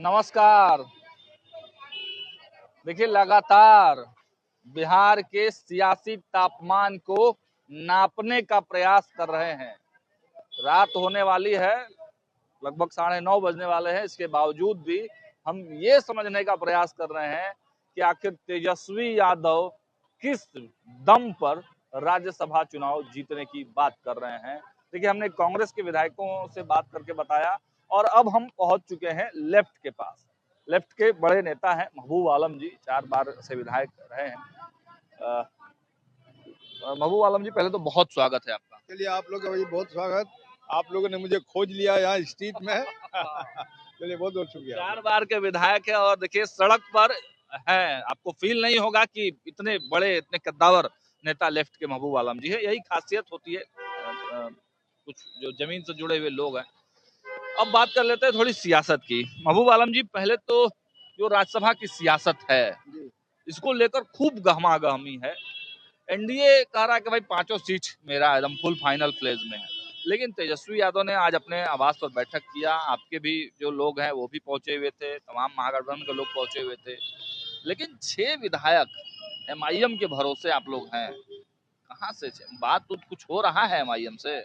नमस्कार। देखिए, लगातार बिहार के सियासी तापमान को नापने का प्रयास कर रहे हैं। रात होने वाली है, लगभग 9:30 बजने वाले हैं। इसके बावजूद भी हम ये समझने का प्रयास कर रहे हैं कि आखिर तेजस्वी यादव किस दम पर राज्यसभा चुनाव जीतने की बात कर रहे हैं। देखिए, हमने कांग्रेस के विधायकों से बात करके बताया और अब हम पहुंच चुके हैं लेफ्ट के पास। लेफ्ट के बड़े नेता हैं महबूब आलम जी, 4 बार से विधायक रहे हैं। महबूब आलम जी, पहले तो बहुत स्वागत है आपका। चलिए, आप लोग का भाई बहुत स्वागत। आप लोगों ने मुझे खोज लिया यहाँ स्ट्रीट में। चलिए, बहुत बहुत शुक्रिया। 4 बार के विधायक है और देखिए सड़क पर है, आपको फील नहीं होगा कि इतने बड़े, इतने कद्दावर नेता लेफ्ट के महबूब आलम जी है। यही खासियत होती है कुछ जो जमीन से जुड़े हुए लोग हैं। अब बात कर लेते हैं थोड़ी सियासत की। महबूब आलम जी, पहले तो जो राज्यसभा की सियासत है इसको लेकर खूब गहमागहमी है। एनडीए कह रहा है कि भाई 5 सीट मेरा एकदम फुल फाइनल फ्लेज में है, लेकिन तेजस्वी यादव ने आज अपने आवास पर बैठक किया। आपके भी जो लोग हैं वो भी पहुंचे हुए थे, तमाम महागठबंधन के लोग पहुंचे हुए थे, लेकिन 6 विधायक एमआईएम के भरोसे आप लोग हैं। कहां से बात तो कुछ हो रहा है एमआईएम से?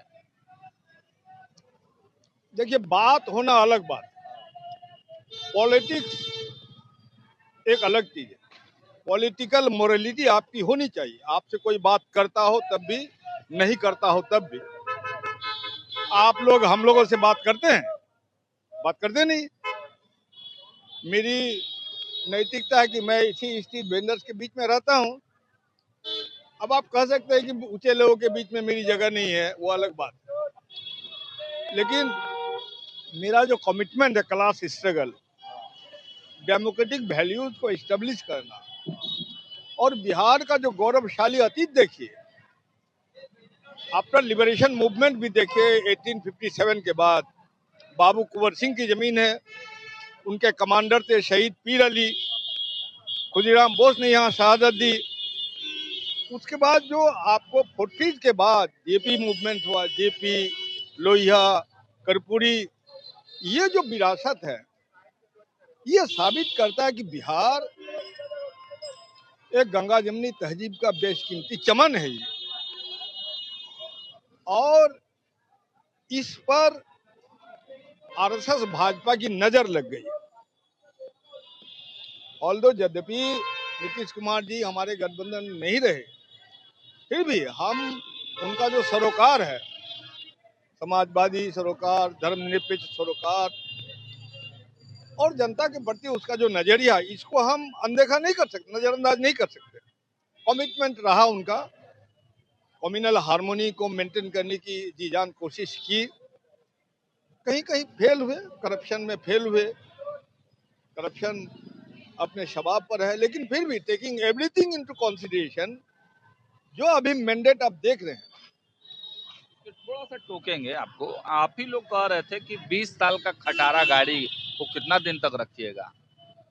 देखिए, बात होना अलग बात, पॉलिटिक्स एक अलग चीज है। पॉलिटिकल मोरालिटी आपकी होनी चाहिए। आपसे कोई बात करता हो तब भी, नहीं करता हो तब भी। आप लोग हम लोगों से बात करते हैं? बात करते नहीं। मेरी नैतिकता है कि मैं इसी स्ट्रीट वेंडर्स के बीच में रहता हूं। अब आप कह सकते हैं कि ऊंचे लोगों के बीच में मेरी जगह नहीं है, वो अलग बात है। लेकिन मेरा जो कमिटमेंट है, क्लास स्ट्रगल, डेमोक्रेटिक वैल्यूज को एस्टेब्लिश करना, और बिहार का जो गौरवशाली अतीत देखिए, आफ्टर लिबरेशन मूवमेंट भी देखिए। 1857 के बाद बाबू कुंवर सिंह की जमीन है, उनके कमांडर थे शहीद पीर अली, खुदीराम बोस ने यहाँ शहादत दी। उसके बाद जो आपको 40s के बाद जेपी मूवमेंट हुआ, जेपी, लोहिया, कर्पूरी, ये जो विरासत है ये साबित करता है कि बिहार एक गंगा जमनी तहजीब का बेशकीमती चमन है ये। और इस पर आरएसएस भाजपा की नजर लग गई। ऑल्दो यद्यपि नीतीश कुमार जी हमारे गठबंधन में नहीं रहे, फिर भी हम उनका जो सरोकार है, समाजवादी सरोकार, धर्मनिरपेक्ष सरोकार और जनता के प्रति उसका जो नजरिया, इसको हम अनदेखा नहीं कर सकते, नजरअंदाज नहीं कर सकते। कमिटमेंट रहा उनका, कम्युनल हार्मोनी को मेंटेन करने की जी जान कोशिश की। कहीं कहीं फेल हुए, करप्शन में फेल हुए, करप्शन अपने शबाब पर है, लेकिन फिर भी टेकिंग एवरीथिंग इनटू कंसीडरेशन, जो अभी मैंडेट आप देख रहे हैं। थोड़ा सा टोकेंगे आपको। आप ही लोग कह रहे थे कि 20 साल का खटारा गाड़ी को कितना दिन तक रखिएगा,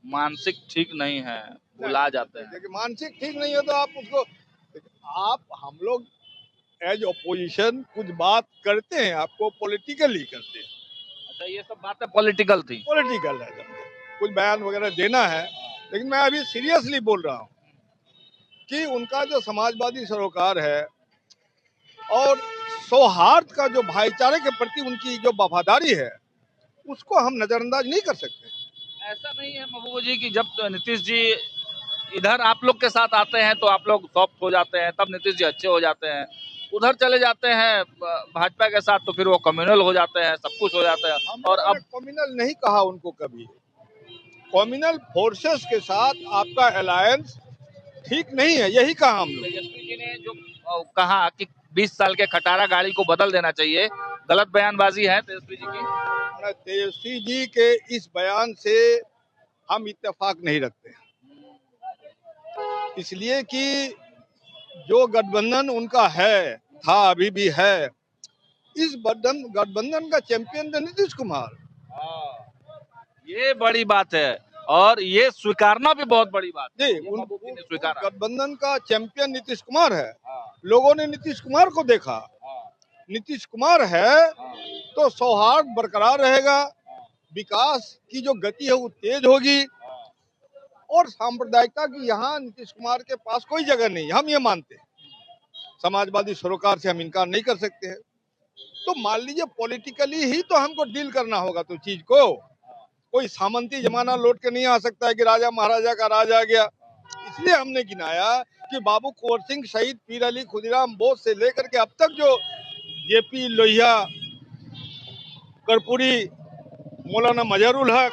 मानसिक ठीक नहीं है, बुला जाते हैं। देखिए, मानसिक ठीक नहीं है तो आप उसको, हम लोग एज ऑपोजिशन कुछ बात करते हैं, आपको पॉलिटिकली करते हैं। अच्छा, ये सब बातें पॉलिटिकल थी? पॉलिटिकल है, कुछ बयान वगैरह देना है, लेकिन मैं अभी सीरियसली बोल रहा हूँ कि उनका जो समाजवादी सरोकार है और सौहार्द का जो भाईचारे के प्रति उनकी जो वफादारी है, उसको हम नजरअंदाज नहीं कर सकते। ऐसा नहीं है महबूब जी कि जब नीतीश जी इधर आप लोग के साथ आते हैं तो आप लोग सॉफ्ट हो जाते हैं, तब नीतीश जी अच्छे हो जाते हैं, उधर चले जाते हैं भाजपा के साथ तो फिर वो कम्युनल हो जाते हैं, सब कुछ हो जाता है। और अब कम्युनल नहीं कहा उनको कभी। कम्युनल फोर्सेस के साथ आपका अलायंस ठीक नहीं है, यही कहा हम लोग। तेजस्वी जी ने जो कहा कि 20 साल के खटारा गाड़ी को बदल देना चाहिए, गलत बयानबाजी है तेजस्वी जी की। तेजस्वी जी के इस बयान से हम इत्तेफाक नहीं रखते, इसलिए कि जो गठबंधन उनका है, था, अभी भी है, इस गठबंधन का चैंपियन तो नीतीश कुमार। ये बड़ी बात है और ये स्वीकारना भी बहुत बड़ी बात है। गठबंधन का चैंपियन नीतीश कुमार है। लोगों ने नीतीश कुमार को देखा। नीतीश कुमार है तो सौहार्द बरकरार रहेगा, विकास की जो गति है वो तेज होगी, और सांप्रदायिकता की यहाँ नीतीश कुमार के पास कोई जगह नहीं है, हम ये मानते हैं। समाजवादी सरोकार से हम इनकार नहीं कर सकते हैं। तो मान लीजिए पॉलिटिकली ही तो हमको डील करना होगा, तो चीज को कोई सामंती जमाना लौट के नहीं आ सकता है कि राजा महाराजा का राज आ गया। इसलिए हमने गिनाया कि बाबू कुंवर सिंह शहीद पीर अली खुदीराम बोस से लेकर के अब तक जो जेपी लोहिया, कर्पूरी, मौलाना मजहरुल हक,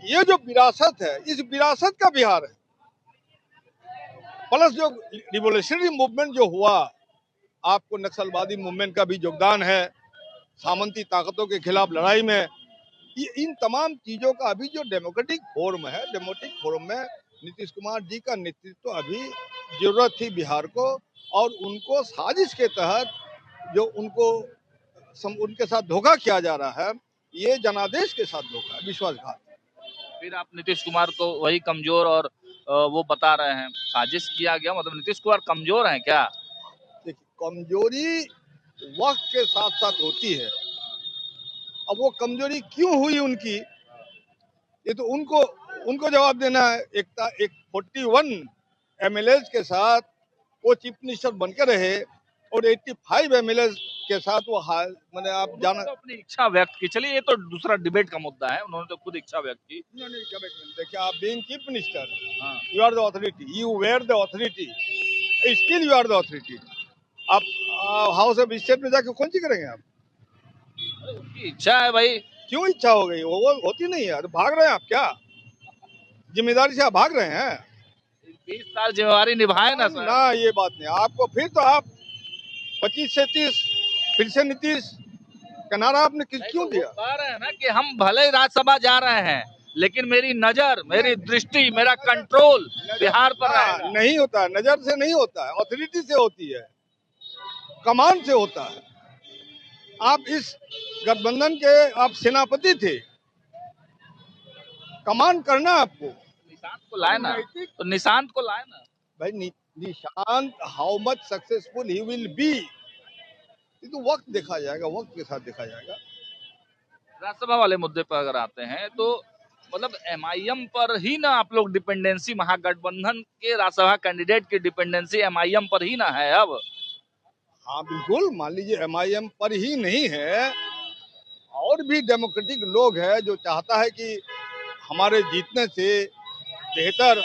ये जो विरासत है, इस विरासत का बिहार है। प्लस जो रिवोल्यूशनरी मूवमेंट जो हुआ, आपको नक्सलवादी मूवमेंट का भी योगदान है, सामंती ताकतों के खिलाफ लड़ाई में, इन तमाम चीजों का अभी जो डेमोक्रेटिक फोरम है, डेमोक्रेटिक फोरम में नीतीश कुमार जी का नेतृत्व अभी जरूरत थी बिहार को, और उनको साजिश के तहत जो उनके साथ धोखा किया जा रहा है, ये जनादेश के साथ धोखा है, विश्वासघात। फिर आप नीतीश कुमार को वही कमजोर और वो बता रहे हैं, साजिश किया गया, मतलब नीतीश कुमार कमजोर हैं क्या? देखिए, कमजोरी वक्त के साथ साथ होती है। अब वो कमजोरी क्यों हुई उनकी, ये तो उनको जवाब देना है। एक 41 एमएलए के साथ वो चीफ मिनिस्टर बनकर रहे, और 85 एमएलए के साथ वो मैंने आप जाना तो अपनी इच्छा व्यक्त की। चलिए, ये तो दूसरा डिबेट का मुद्दा है, उन्होंने तो खुद इच्छा व्यक्त की। देखिए, आप being chief minister, you are the authority, you were the authority, still you are the authority. आप हाउस ऑफ स्टेट में जाके कौन सी करेंगे आप? उनकी इच्छा है भाई। क्यों इच्छा हो गई? वो होती नहीं है तो भाग रहे हैं आप क्या? जिम्मेदारी से आप भाग रहे हैं? 20 साल जिम्मेवारी निभाए ना सर। ना, ये बात नहीं। आपको फिर तो आप 25 से 30 फिर से नीतीश का नारा आपने क्यों दिया? कह रहे हैं ना कि हम भले ही राज्यसभा जा रहे हैं, लेकिन मेरी नजर, मेरी दृष्टि, मेरा कंट्रोल बिहार पर रहेगा। नहीं होता है, नजर से नहीं होता है, अथॉरिटी से होती है, कमान से होता है। आप इस गठबंधन के आप सेनापति थे, कमान करना आपको। निशांत को लाए ना, तो निशांत को लाए ना भाई। Nishant how much successful he will be, ये तो वक्त देखा जाएगा, वक्त के साथ देखा जाएगा। राज्यसभा वाले मुद्दे पर अगर आते हैं तो मतलब एमआईएम पर ही ना आप लोग डिपेंडेंसी, महागठबंधन के राज्यसभा कैंडिडेट की डिपेंडेंसी एमआईएम पर ही ना है अब। हाँ बिल्कुल, मान लीजिए एमआईएम पर ही नहीं है, और भी डेमोक्रेटिक लोग हैं जो चाहता है कि हमारे जीतने से बेहतर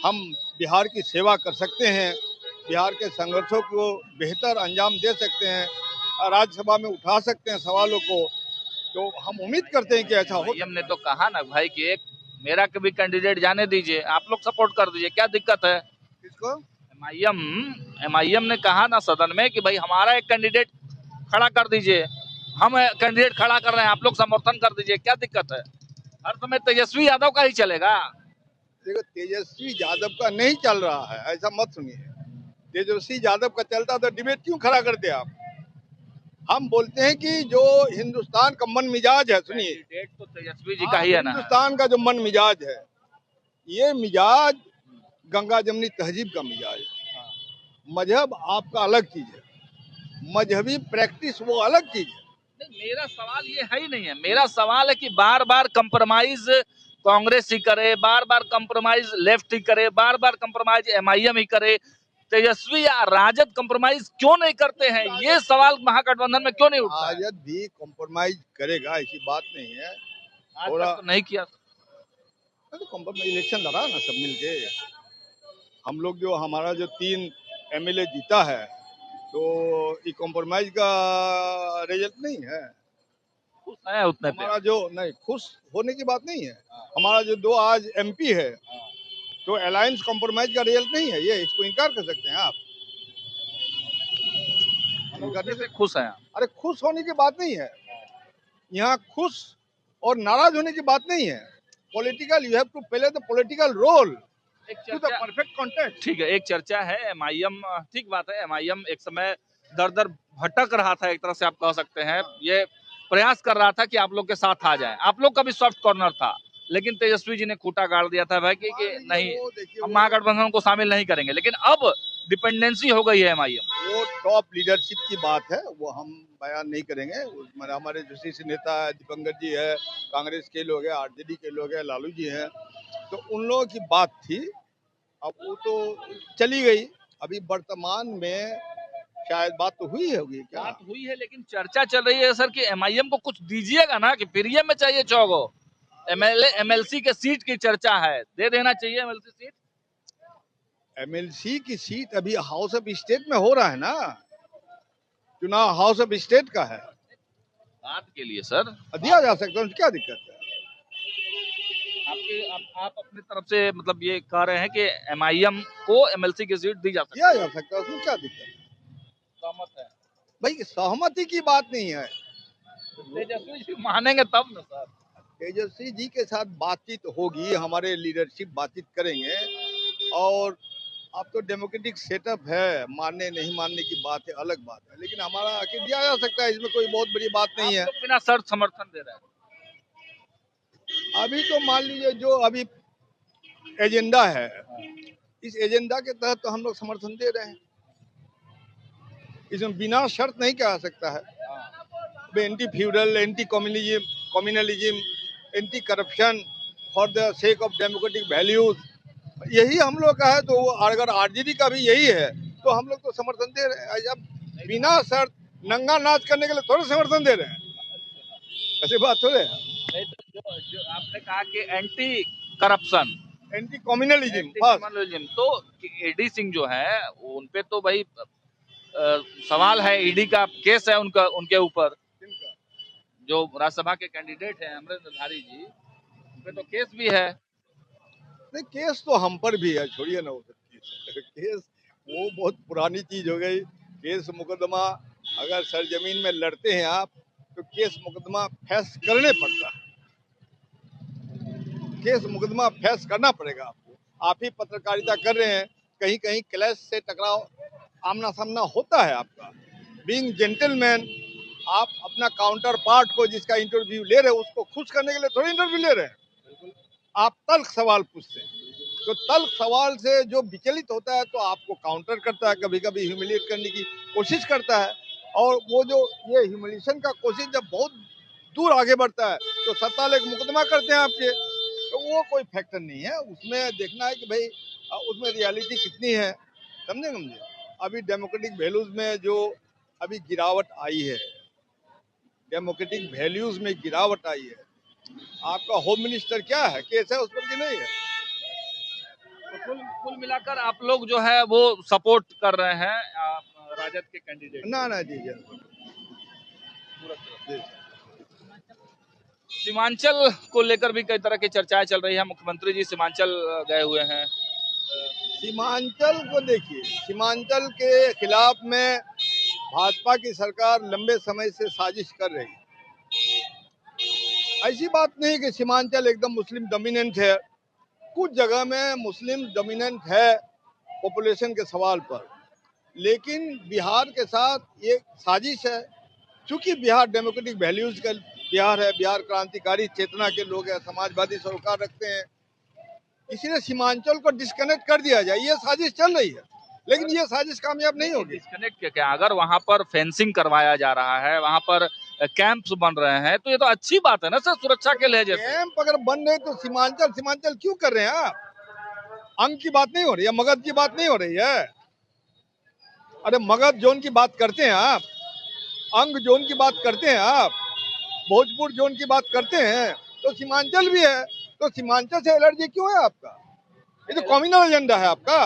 हम बिहार की सेवा कर सकते हैं, बिहार के संघर्षों को बेहतर अंजाम दे सकते हैं, राज्यसभा में उठा सकते हैं सवालों को। तो हम उम्मीद करते हैं कि ऐसा हो। हमने तो कहा ना भाई कि एक मेरा कभी कैंडिडेट जाने दीजिए, आप लोग सपोर्ट कर दीजिए, क्या दिक्कत है? किसको? एमआईएम ने कहा ना सदन में कि भाई हमारा एक कैंडिडेट खड़ा कर दीजिए, हम कैंडिडेट खड़ा कर रहे हैं, आप लोग समर्थन कर दीजिए, क्या दिक्कत है? हर समय तेजस्वी यादव का ही चलेगा? देखो, तेजस्वी यादव का नहीं चल रहा है, ऐसा मत सुनिए। तेजस्वी यादव का चलता तो डिबेट क्यों खड़ा करते आप? हम बोलते हैं कि जो हिंदुस्तान का मन मिजाज है, सुनिए, कैंडिडेट तो तेजस्वी जी का ही है ना। हिंदुस्तान का जो मन मिजाज है, ये मिजाज गंगा जमनी तहजीब का मिजाज है। मजहब आपका अलग चीज है, मजहबी प्रैक्टिस वो अलग चीज है। मेरा सवाल ये है ही नहीं है, मेरा सवाल है कि बार बार कंप्रोमाइज कांग्रेस ही करे, बार बार कंप्रोमाइज लेफ्ट ही करे, बार बार कंप्रोमाइज एमआईएम ही करे, तेजस्वी या राजद कंप्रोमाइज क्यों नहीं करते हैं? ये सवाल महागठबंधन में क्यों नहीं उठता? राजद भी कंप्रोमाइज करेगा, ऐसी बात नहीं है। आज तक तो नहीं किया। तो कंप्रोमाइज इलेक्शन लड़ा ना सब मिलके। हम लोग जो हमारा जो 3 एमएलए जीता है, तो ये कॉम्प्रोमाइज का रिजल्ट नहीं है। खुश है उतने पे? हमारा जो नहीं, खुश होने की बात नहीं है। हमारा जो 2 आज एमपी है, तो अलायंस कॉम्प्रोमाइज का रिजल्ट नहीं है, ये इसको इनकार कर सकते हैं आप? खुश है? अरे खुश होने की बात नहीं है, यहाँ खुश और नाराज होने की बात नहीं है। Political, you have to play the political role to the perfect context. ठीक है, एक चर्चा है एमआईएम, ठीक बात है, एमआईएम एक समय दर दर भटक रहा था, एक तरह से आप कह सकते हैं, ये प्रयास कर रहा था कि आप लोग के साथ आ जाए, आप लोग का भी सॉफ्ट कॉर्नर था, लेकिन तेजस्वी जी ने खूंटा गाड़ दिया था भाई कि नहीं, हम महागठबंधन को शामिल नहीं करेंगे। लेकिन अब डिपेंडेंसी हो गई है एमआईएम। वो टॉप लीडरशिप की बात है, वो हम बयान नहीं करेंगे। हमारे जो शीर्ष नेता है, दीपंकर जी है, कांग्रेस के लोग हैं, आरजेडी के लोग हैं, लालू जी हैं, तो उन लोगों की बात थी। अब वो तो चली गई। अभी वर्तमान में शायद बात तो हुई होगी, क्या बात हुई है, लेकिन चर्चा चल रही है सर कि एमआईएम को कुछ दीजिएगा ना, कि फ्री में चाहिए 6 एमएलए एमएलसी के सीट की चर्चा है, दे देना चाहिए एमएलसी सीट। एमएलसी की सीट अभी हाउस ऑफ स्टेट में हो रहा है ना, चुनाव हाउस ऑफ स्टेट का है, बात के लिए सर दिया जा सकता है, क्या दिक्कत है? आप अपनी तरफ से मतलब ये कह रहे हैं कि एमआईएम को एमएलसी की सीट दी जा सकती दिया जा सकता है, उसमें क्या दिक्कत है? सहमत है? भाई सहमति की बात नहीं है, तेजस्वी जी मानेंगे तब ना सर। तेजस्वी जी के साथ बातचीत होगी, हमारे लीडरशिप बातचीत करेंगे। और अब तो डेमोक्रेटिक सेटअप है, मानने नहीं मानने की बात है, अलग बात है, लेकिन हमारा आखिर दिया जा सकता है, इसमें कोई बहुत बड़ी बात नहीं है। आप लोग बिना शर्त समर्थन दे रहे हैं। अभी तो मान लीजिए जो अभी एजेंडा है, इस एजेंडा के तहत तो हम लोग समर्थन दे रहे हैं, इसमें बिना शर्त नहीं कहा सकता है। Anti feudal, anti communalism, anti corruption, for the sake of democratic values, यही हम लोग का है। तो अगर आरजेडी का भी यही है तो हम लोग तो समर्थन दे रहे हैं। जब बिना शर्त नंगा नाच करने के लिए थोड़ा समर्थन दे रहे हैं, ऐसी बात थोड़े है। नहीं तो जो आपने कहा कि एंटी करप्शन, एंटी कम्युनलिज्म, तो एडी सिंह जो है उनपे तो भाई सवाल है, ईडी का केस है उनका, उनके ऊपर, जो राज्यसभा के कैंडिडेट हैं अमरेंद्र जी, उनपे तो केस भी है। नहीं, केस तो हम पर भी है, छोड़िए ना, वो केस वो बहुत पुरानी चीज हो गई। केस मुकदमा अगर सरजमीन में लड़ते हैं आप, तो केस मुकदमा फेस करने पड़ता है, केस मुकदमा फेस करना पड़ेगा आपको। आप ही पत्रकारिता कर रहे हैं, कहीं कहीं क्लैश से टकराव, आमना सामना होता है आपका। बीइंग जेंटलमैन, आप अपना काउंटर पार्ट को जिसका इंटरव्यू ले रहे हैं उसको खुश करने के लिए थोड़ी इंटरव्यू ले रहे हैं। आप तल्ख सवाल पूछते हैं, तो तल्ख सवाल से जो विचलित होता है तो आपको काउंटर करता है, कभी कभी ह्यूमिलिएट करने की कोशिश करता है। और वो जो ये ह्यूमिलिएशन का कोशिश जब बहुत दूर आगे बढ़ता है तो सत्ता लेके मुकदमा करते हैं आपके, तो वो कोई फैक्टर नहीं है। उसमें देखना है कि भाई उसमें रियलिटी कितनी है, समझे। अभी डेमोक्रेटिक वैल्यूज में जो अभी गिरावट आई है, डेमोक्रेटिक वैल्यूज में गिरावट आई है। आपका होम मिनिस्टर क्या है, केस है उस पर कि नहीं है? तो कुल मिलाकर आप लोग जो है वो सपोर्ट कर रहे हैं राजद के कैंडिडेट? ना जी, सीमांचल को लेकर भी कई तरह की चर्चाएं चल रही है, मुख्यमंत्री जी सीमांचल गए हुए हैं। सीमांचल को देखिए, सीमांचल के खिलाफ में भाजपा की सरकार लंबे समय से साजिश कर रही है। ऐसी बात नहीं कि सीमांचल एकदम मुस्लिम डोमिनेंट है, कुछ जगह में मुस्लिम डोमिनेंट है पॉपुलेशन के सवाल पर, लेकिन बिहार के साथ ये साजिश है। चूंकि बिहार डेमोक्रेटिक वैल्यूज का बिहार है, बिहार क्रांतिकारी चेतना के लोग हैं, समाजवादी सरोकार रखते हैं, इसीलिए सीमांचल को डिस्कनेक्ट कर दिया जाए, ये साजिश चल रही है, लेकिन ये साजिश कामयाब नहीं होगी। डिस्कनेक्ट क्या, अगर वहां पर फेंसिंग करवाया जा रहा है, वहां पर कैंप्स बन रहे हैं, तो ये तो अच्छी बात है ना सर, सुरक्षा के लिए। कैंप अगर बन रहे तो सीमांचल क्यों कर रहे हैं आप? अंग की बात नहीं हो रही है, मगध की बात नहीं हो रही है। अरे मगध जोन की बात करते हैं आप, अंग जोन की बात करते हैं आप, भोजपुर जोन की बात करते हैं, तो सीमांचल भी है। तो सीमांचल से एलर्जी क्यों है आपका? ये तो कम्युनल एजेंडा है आपका।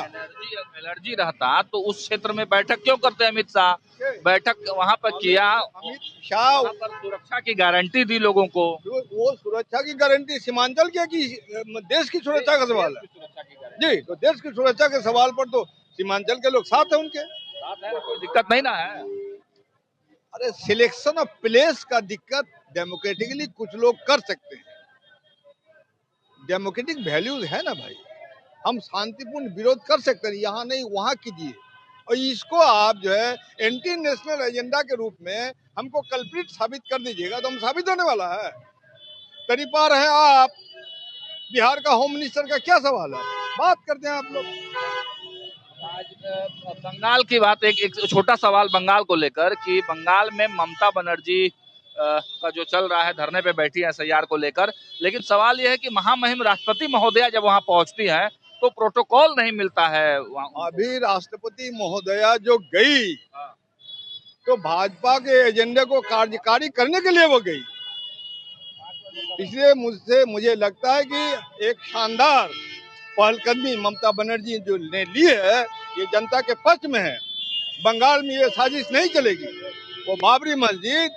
एलर्जी रहता तो उस क्षेत्र में बैठक क्यों करते हैं अमित शाह? बैठक वहां पर किया, अमित शाह पर सुरक्षा की गारंटी दी लोगों को। वो सुरक्षा की गारंटी सीमांचल क्या की देश की सुरक्षा का सवाल है जी, तो देश की सुरक्षा के सवाल पर तो सीमांचल के लोग साथ है, उनके साथ है, कोई दिक्कत नहीं ना है। अरे सिलेक्शन ऑफ प्लेस का दिक्कत डेमोक्रेटिकली कुछ लोग कर सकते हैं, डेमोक्रेटिक वैल्यूज है ना भाई, हम शांतिपूर्ण विरोध कर सकते हैं, यहाँ नहीं वहाँ कीजिए। और इसको आप जो है एंटी नेशनल एजेंडा के रूप में हमको कल्प्रिट साबित कर दीजिएगा तो हम साबित होने वाला है। तरीपा रहे आप, बिहार का होम मिनिस्टर का क्या सवाल है, बात करते हैं आप लोग। बंगाल की बात, एक छोटा सवाल बंगाल को लेकर कि बंगाल में ममता बनर्जी का जो चल रहा है, धरने पे बैठी है एसआईआर को लेकर, लेकिन सवाल यह है कि महामहिम राष्ट्रपति महोदया जब वहां पहुंचती है तो प्रोटोकॉल नहीं मिलता है वहां। अभी राष्ट्रपति महोदया जो गई तो भाजपा के एजेंडे को कार्यकारी करने के लिए वो गई, इसलिए मुझे लगता है कि एक शानदार पहलकदमी ममता बनर्जी जो ने ली है, ये जनता के पक्ष में है। बंगाल में ये साजिश नहीं चलेगी। वो बाबरी मस्जिद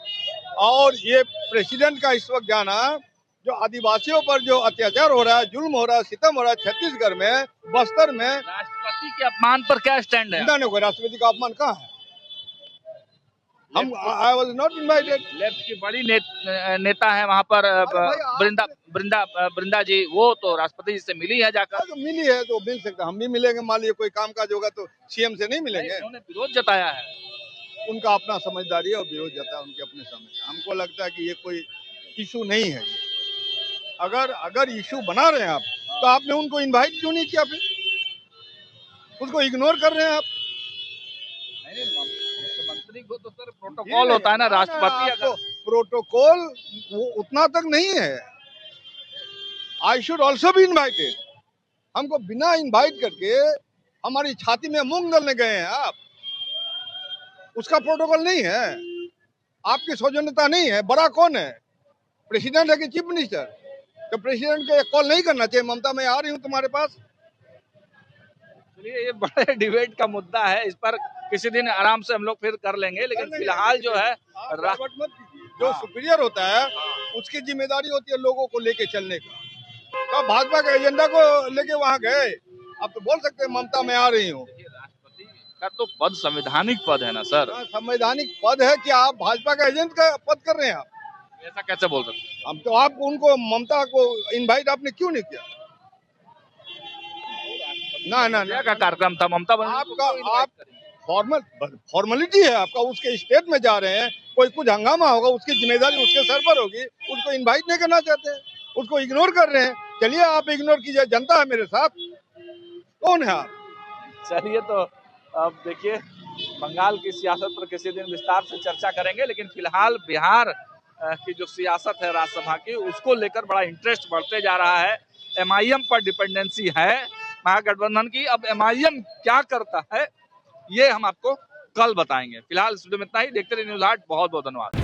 और ये प्रेसिडेंट का इस वक्त जाना, जो आदिवासियों पर जो अत्याचार हो रहा है, जुल्म हो रहा है, सितम हो रहा है छत्तीसगढ़ में, बस्तर में, राष्ट्रपति के अपमान पर क्या स्टैंड है? राष्ट्रपति का अपमान कहाँ है? I was not invited. Left की बड़ी नेता है वहां पर, बृंदा जी, वो तो राष्ट्रपति जी से मिली है जाकर। तो मिली है तो मिल सकता, हम भी मिलेंगे। मान लीजिए कोई काम काज होगा तो सीएम से नहीं मिलेंगे। उन्होंने विरोध जताया है। उनका अपना समझदारी है और विरोध जताया उनके अपने समझ। हमको लगता है कि ये कोई इशू नहीं है। अगर इशू बना रहे हैं आप, तो आपने उनको इनवाइट क्यों नहीं किया? फिर उसको इग्नोर कर रहे हैं आप। मुख्यमंत्री को तो सर प्रोटोकॉल होता है ना, राष्ट्रपति अगर प्रोटोकॉल वो उतना तक नहीं है। I should also be invited. हमको बिना इनवाइट करके हमारी छाती में मूंग डालने गए हैं आप। उसका प्रोटोकॉल नहीं है, आपकी सौजन्यता नहीं है। बड़ा कौन है? प्रेसिडेंट है कि चीफ मिनिस्टर? तो प्रेसिडेंट को कॉल नहीं करना चाहिए, ममता मैं आ रही हूँ तुम्हारे पास। चलिए, ये बड़े डिबेट का मुद्दा है, इस पर किसी दिन आराम से हम लोग फिर कर लेंगे, लेकिन फिलहाल जो है जो सुपीरियर होता है उसकी जिम्मेदारी होती है लोगों को लेके चलने का। तो भाजपा के एजेंडा को लेके वहाँ गए, अब तो बोल सकते हैं ममता मैं आ रही हूँ। राष्ट्रपति का तो पद संवैधानिक पद है ना सर। संवैधानिक पद है कि आप भाजपा का एजेंट का पद कर रहे हैं आप? ऐसा कैसे बोल सकते हैं? हम तो आप उनको, ममता को इनवाइट आपने क्यों नहीं किया? ना क्या कार्यक्रम था ममता आपका? आप फॉर्मेलिटी है आपका, उसके स्टेट में जा रहे हैं, कोई कुछ हंगामा होगा उसकी जिम्मेदारी उसके सर पर होगी। उसको इनवाइट नहीं करना चाहते हैं, उसको इग्नोर कर रहे हैं। चलिए आप इग्नोर कीजिए, जनता है मेरे साथ। कौन है आप? चलिए, तो अब देखिए, बंगाल की सियासत पर किसी दिन विस्तार से चर्चा करेंगे, लेकिन फिलहाल बिहार की जो सियासत है राज्यसभा की, उसको लेकर बड़ा इंटरेस्ट बढ़ते जा रहा है। एमआईएम पर डिपेंडेंसी है महागठबंधन की। अब एमआईएम क्या करता है ये हम आपको कल बताएंगे। फिलहाल इस वीडियो में इतना ही। देखते रहिए न्यूज़ 8। बहुत बहुत धन्यवाद।